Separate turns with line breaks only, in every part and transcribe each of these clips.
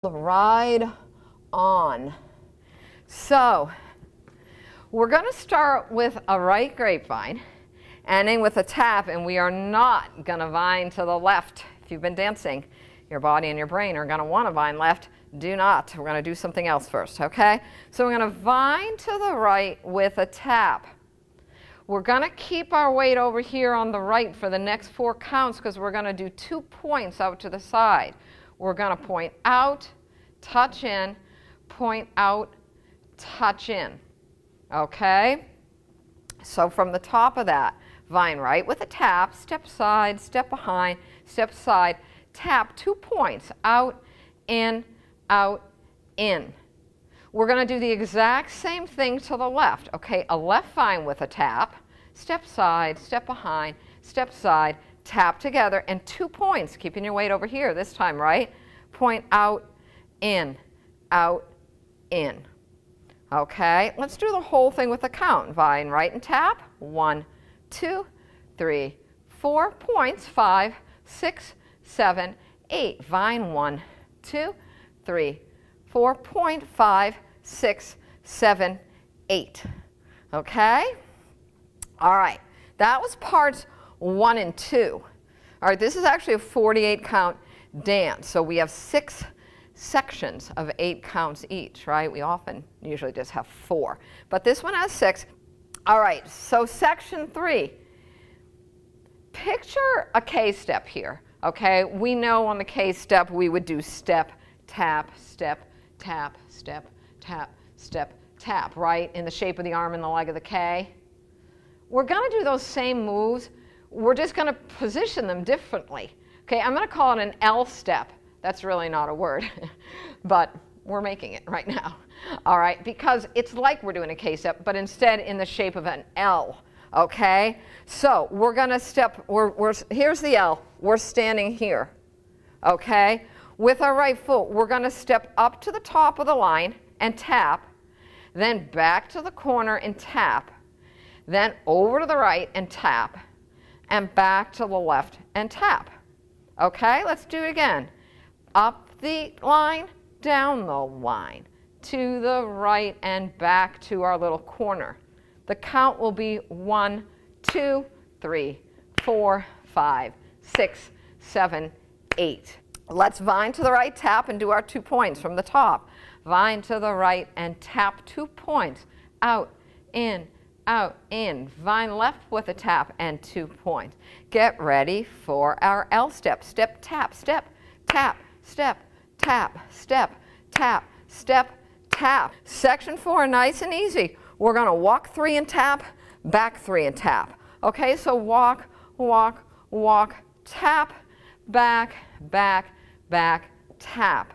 Ride on. So we're going to start with a right grapevine, ending with a tap, and we are not going to vine to the left. If you've been dancing, your body and your brain are going to want to vine left. Do not. We're going to do something else first, okay? So we're going to vine to the right with a tap. We're going to keep our weight over here on the right for the next 4 counts because we're going to do 2 points out to the side. We're going to point out, touch in, point out, touch in. Okay? So from the top of that, vine right with a tap, step side, step behind, step side, tap 2 points, out, in, out, in. We're going to do the exact same thing to the left. Okay, a left vine with a tap, step side, step behind, step side, tap together, and 2 points, keeping your weight over here this time, right? Point out, in, out, in. Okay, let's do the whole thing with a count. Vine right and tap. 1, 2, 3, 4 points. 5, 6, 7, 8. Vine 1, 2, 3, 4 point. 5, 6, 7, 8. Okay? All right, that was parts 1 and 2. All right, this is actually a 48 count dance. So we have 6 sections of 8 counts each, right? We usually just have 4. But this one has 6. All right, so section 3. Picture a K step here, okay? We know on the K step we would do step, tap, step, tap, step, tap, step, tap, right? In the shape of the arm and the leg of the K. We're going to do those same moves. We're just going to position them differently. Okay, I'm going to call it an L step. That's really not a word, but we're making it right now. All right, because it's like we're doing a K step, but instead in the shape of an L. Okay, so we're going to step, here's the L. We're standing here. Okay, with our right foot, we're going to step up to the top of the line and tap, then back to the corner and tap, then over to the right and tap, and back to the left and tap. Okay, let's do it again. Up the line, down the line, to the right and back to our little corner. The count will be 1, 2, 3, 4, 5, 6, 7, 8. Let's vine to the right, tap, and do our 2 points from the top. Vine to the right and tap 2 points. Out, in, vine left with a tap and 2 points. Get ready for our L step. Step, tap, step, tap, step, tap, step, tap, step, tap. Section 4, nice and easy. We're going to walk 3 and tap, back 3 and tap. Okay, so walk, walk, walk, tap, back, back, back, tap.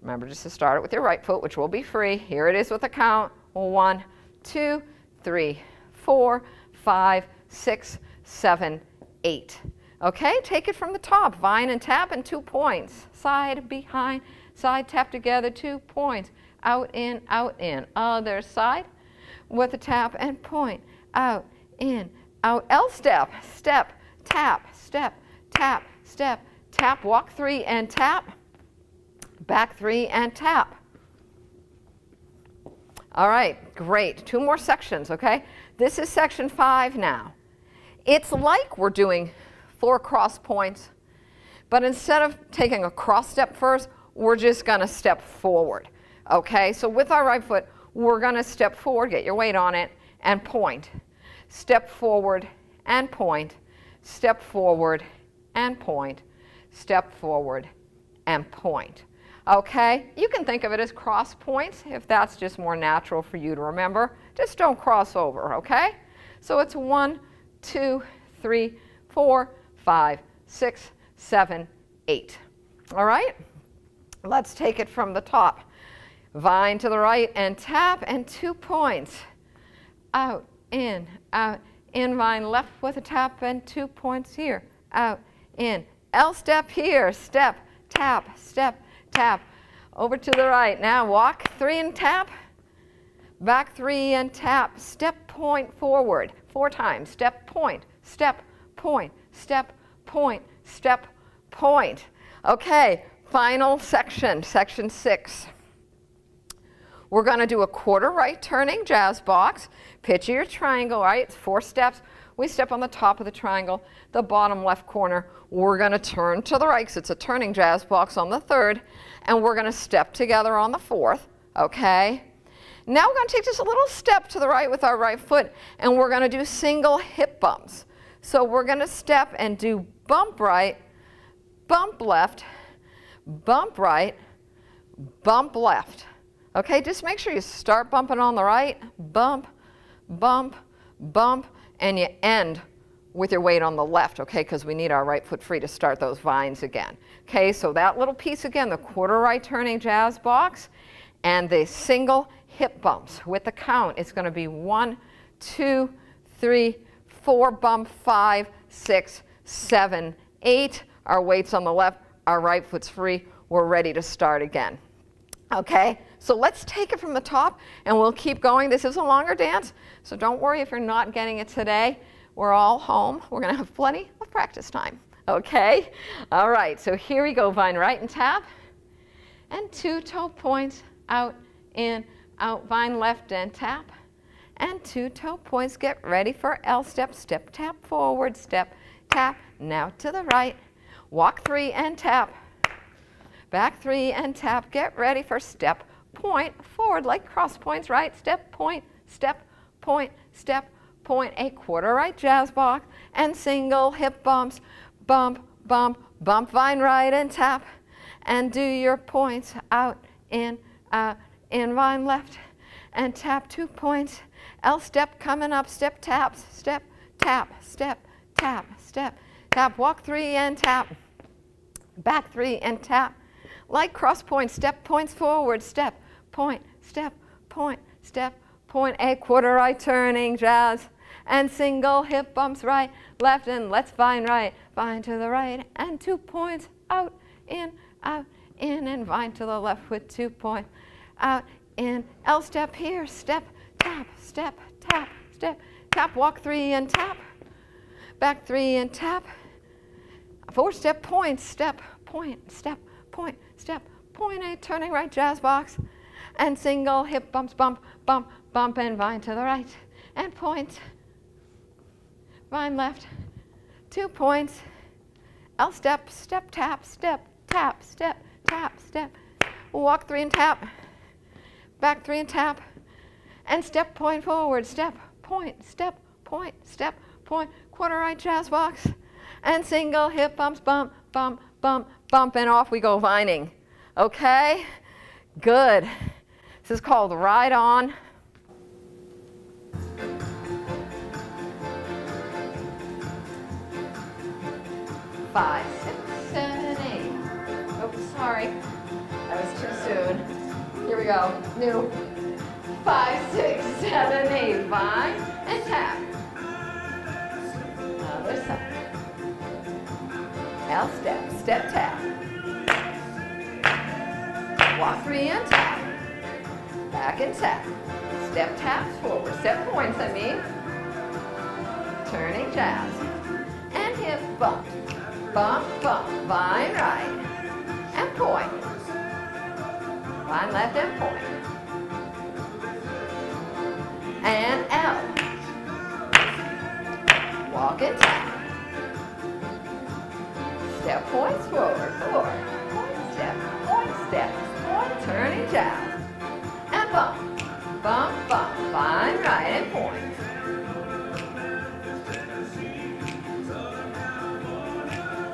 Remember just to start it with your right foot, which will be free. Here it is with a count. 1, 2, 3, 4, 5, 6, 7, 8. Okay, take it from the top. Vine and tap and 2 points. Side, behind, side, tap together, 2 points. Out, in, other side with a tap and point. Out, in, out. L step, step, tap, step, tap, step, tap. Walk 3 and tap. Back 3 and tap. All right, great. 2 more sections, okay? This is section 5 now. It's like we're doing 4 cross points, but instead of taking a cross step first, we're just going to step forward. Okay, so with our right foot, we're going to step forward, get your weight on it, and point. Step forward and point. Step forward and point. Step forward and point. Okay, you can think of it as cross points if that's just more natural for you to remember. Just don't cross over, okay? So it's 1, 2, 3, 4, 5, 6, 7, 8. All right? Let's take it from the top. Vine to the right and tap and 2 points. Out, in, vine left with a tap and 2 points here. Out, in. L step here. Step, tap, step, tap. Over to the right. Now walk 3 and tap. Back 3 and tap. Step, point, forward. 4 times. Step, point, step, point, step, point, step, point. Okay, Final section, section 6. We're going to do a quarter right turning jazz box. Picture your triangle, right? It's 4 steps. We step on the top of the triangle, the bottom left corner. We're going to turn to the right because it's a turning jazz box on the 3rd, and we're going to step together on the 4th, okay? Now we're going to take just a little step to the right with our right foot, and we're going to do single hip bumps. So we're going to step and do bump right, bump left, bump right, bump left. Okay, just make sure you start bumping on the right, bump, bump, bump, and you end with your weight on the left, okay, because we need our right foot free to start those vines again. Okay, so that little piece again, the quarter right turning jazz box, and the single hip bumps. With the count, it's going to be 1, 2, 3, 4 bump, 5, 6, 7, 8. Our weight's on the left, our right foot's free. We're ready to start again. Okay, so let's take it from the top and we'll keep going. This is a longer dance, so don't worry if you're not getting it today. We're all home. We're going to have plenty of practice time. Okay, all right, so here we go. Vine right and tap, and 2 toe points, out, in, out, vine left and tap, and 2 toe points. Get ready for L step, step, tap, forward, step, tap, now to the right, walk 3 and tap, back 3 and tap. Get ready for step, point, forward like cross points, right, step, point, step, point, step, point, a quarter right jazz box, and single hip bumps, bump, bump, bump, vine right and tap, and do your points, out, in, vine left, and tap 2 points, L step coming up, step, taps, step, tap, step, tap, step, tap, walk 3 and tap, back 3 and tap, like cross points, step points forward, step, point, step, point, a quarter right turning jazz, and single hip bumps right, left, and let's vine right, vine to the right, and 2 points, out, in, and vine to the left with 2 points, out, in, L step here, step, tap, step, tap, step, tap, walk 3 and tap, back 3 and tap, 4 step points, step, point, step, point, a turning right jazz box, and single hip bumps, bump, bump, bump, and vine to the right, and point, vine left, 2 points, L step, step, tap, step, tap, step, tap, step, walk 3 and tap, back 3 and tap, and step point forward, step, point, quarter right jazz box, and single hip bumps, bump, bump, bump, bump, and off we go vining. Okay? Good. This is called Ride On. Five, 6, 7, 8. Oops, sorry. That was too soon. Here we go. New. 5, 6, 7, 8. Vine and tap. Other side. L step, step, tap. Walk 3 and tap. Back and tap. Step taps forward. Step points, I mean. Turning jazz. And hip bump. Bump, bump. Vine right. And point. Vine left and point. And L. Walk and tap. Step points forward. 4. Point, step, point, turning jazz. And bump, bump, bump, vine right and point.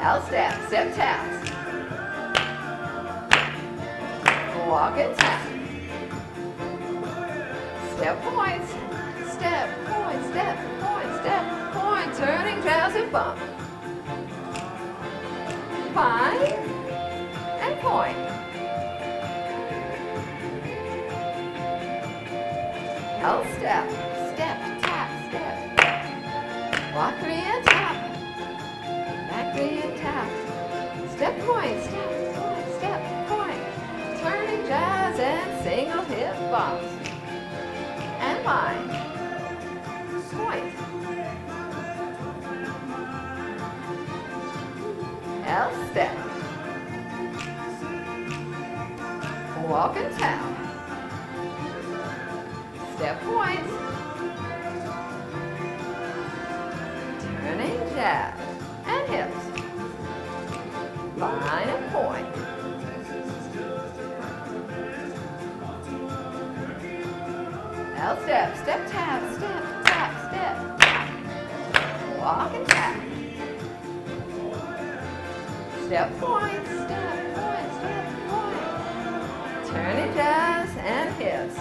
L step, step taps. Walk and tap. Step points, step, point, step, point, turning jazz and bump. Vine and point. L step, step, tap, step. Walk 3 and tap. Back 3 and tap. Step point, step, point. Turning jazz and single hip bumps. And vine. Point. L step. walk and tap. Step points. Turning jab and hips. Line and point. L step, step tap, step tap, step. Walk and tap. Step point, step point, step point. Turning jabs and hips.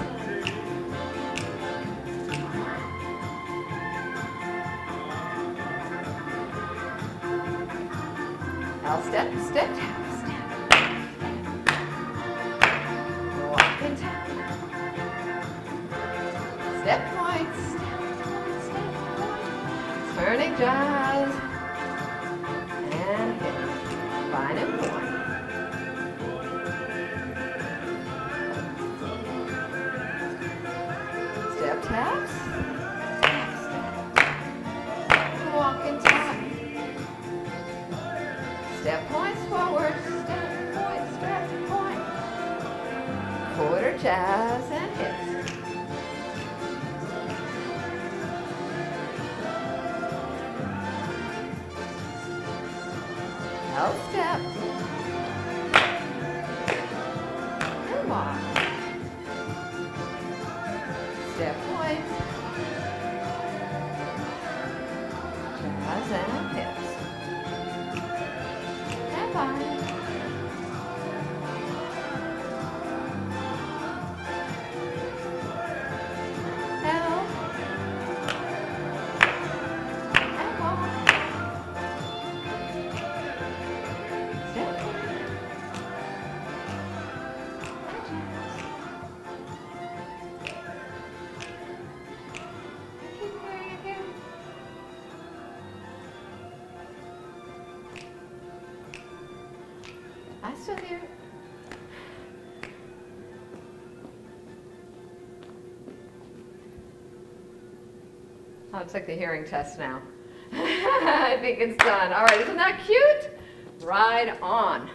L step, step tap, step. Walk and tap. Step point, step point, step point. Turning jabs and hips. Line and point. Step taps. Tap, step. Walk and tap. Step points forward. Step point, step point. Quarter jabs and hips. L step. And walk. Step point. Jabs and hips. And bind. L. And walk. I'm still here. Oh, it's like the hearing test now. I think it's done. All right, isn't that cute? Ride on.